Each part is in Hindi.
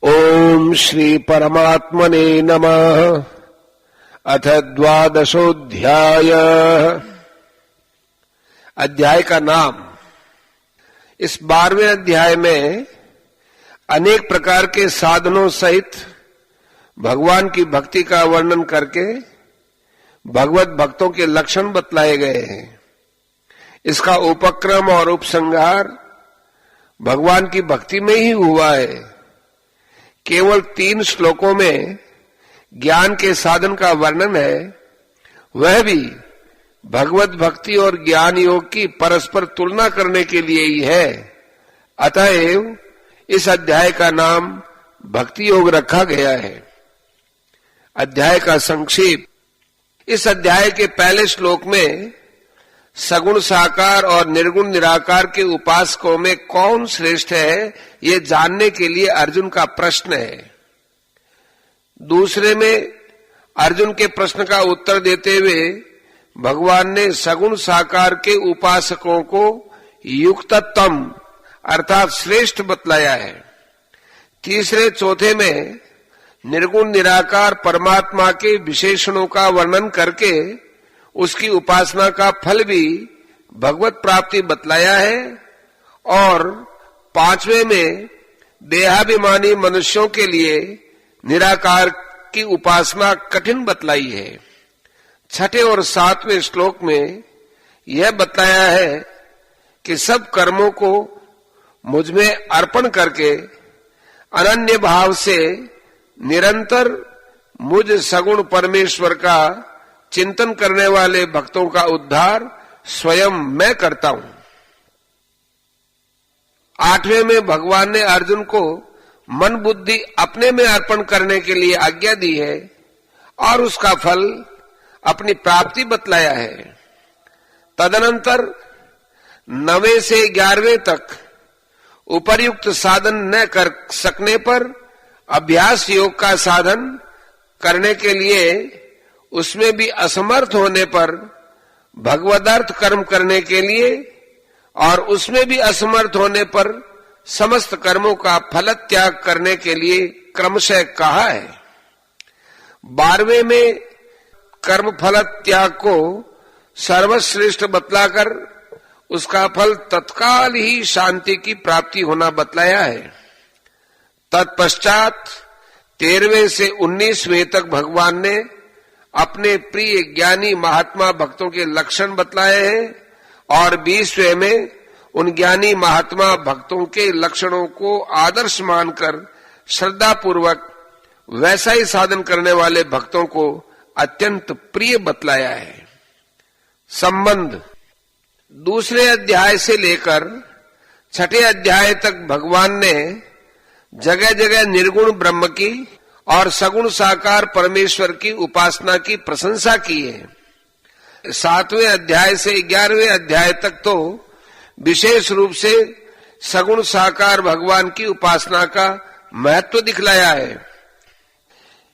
ओम श्री परमात्मने नमः। अथ द्वादशोऽध्याय। अध्याय का नाम। इस 12वें अध्याय में अनेक प्रकार के साधनों सहित भगवान की भक्ति का वर्णन करके भगवत भक्तों के लक्षण बतलाए गए हैं। इसका उपक्रम और उपसंहार भगवान की भक्ति में ही हुआ है। केवल 3 श्लोकों में ज्ञान के साधन का वर्णन है, वह भी भगवत भक्ति और ज्ञान योग की परस्पर तुलना करने के लिए ही है। अतएव इस अध्याय का नाम भक्ति योग रखा गया है। अध्याय का संक्षेप। इस अध्याय के पहले श्लोक में सगुण साकार और निर्गुण निराकार के उपासकों में कौन श्रेष्ठ है, ये जानने के लिए अर्जुन का प्रश्न है। दूसरे में अर्जुन के प्रश्न का उत्तर देते हुए भगवान ने सगुण साकार के उपासकों को युक्ततम अर्थात श्रेष्ठ बतलाया है। तीसरे चौथे में निर्गुण निराकार परमात्मा के विशेषणों का वर्णन करके उसकी उपासना का फल भी भगवत प्राप्ति बतलाया है। और 5वें में देहाभिमानी मनुष्यों के लिए निराकार की उपासना कठिन बतलाई है। 6ठे और 7वें श्लोक में यह बतलाया है कि सब कर्मों को मुझ में अर्पण करके अनन्य भाव से निरंतर मुझ सगुण परमेश्वर का चिंतन करने वाले भक्तों का उद्धार स्वयं मैं करता हूं। 8वें में भगवान ने अर्जुन को मन बुद्धि अपने में अर्पण करने के लिए आज्ञा दी है और उसका फल अपनी प्राप्ति बतलाया है। तदनंतर 9वें से 11वें तक उपर्युक्त साधन न कर सकने पर अभ्यास योग का साधन करने के लिए, उसमें भी असमर्थ होने पर भगवदार्थ कर्म करने के लिए और उसमें भी असमर्थ होने पर समस्त कर्मों का फल त्याग करने के लिए क्रमशः कहा है। 12वें में कर्म फल त्याग को सर्वश्रेष्ठ बतलाकर उसका फल तत्काल ही शांति की प्राप्ति होना बतलाया है। तत्पश्चात 13वें से 19वें तक भगवान ने अपने प्रिय ज्ञानी महात्मा भक्तों के लक्षण बतलाए हैं और 20वें में उन ज्ञानी महात्मा भक्तों के लक्षणों को आदर्श मानकर श्रद्धा पूर्वक वैसा ही साधन करने वाले भक्तों को अत्यंत प्रिय बतलाया है। संबंध। दूसरे अध्याय से लेकर 6ठे अध्याय तक भगवान ने जगह जगह निर्गुण ब्रह्म की और सगुण साकार परमेश्वर की उपासना की प्रशंसा की है। 7वें अध्याय से 11वें अध्याय तक तो विशेष रूप से सगुण साकार भगवान की उपासना का महत्व दिखलाया है।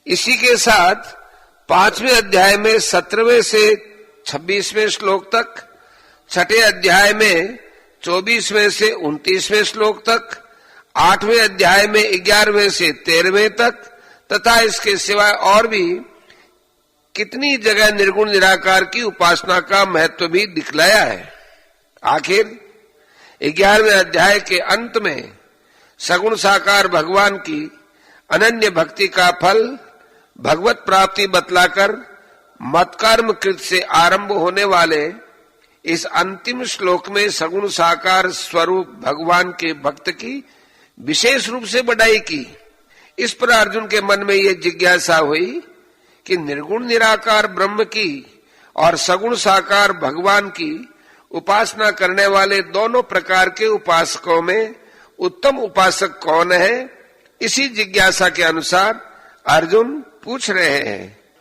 इसी के साथ 5वें अध्याय में 17वें से 26वें श्लोक तक, 6ठे अध्याय में 24वें से 29वें श्लोक तक, 8वें अध्याय में 11वें से 13वें तक तथा इसके सिवाय और भी कितनी जगह निर्गुण निराकार की उपासना का महत्व भी दिखलाया है। आखिर 11वें अध्याय के अंत में सगुण साकार भगवान की अनन्य भक्ति का फल भगवत प्राप्ति बतलाकर मत्कर्म कृत से आरंभ होने वाले इस अंतिम श्लोक में सगुण साकार स्वरूप भगवान के भक्त की विशेष रूप से बढ़ाई की। इस पर अर्जुन के मन में यह जिज्ञासा हुई कि निर्गुण निराकार ब्रह्म की और सगुण साकार भगवान की उपासना करने वाले दोनों प्रकार के उपासकों में उत्तम उपासक कौन है। इसी जिज्ञासा के अनुसार अर्जुन पूछ रहे हैं।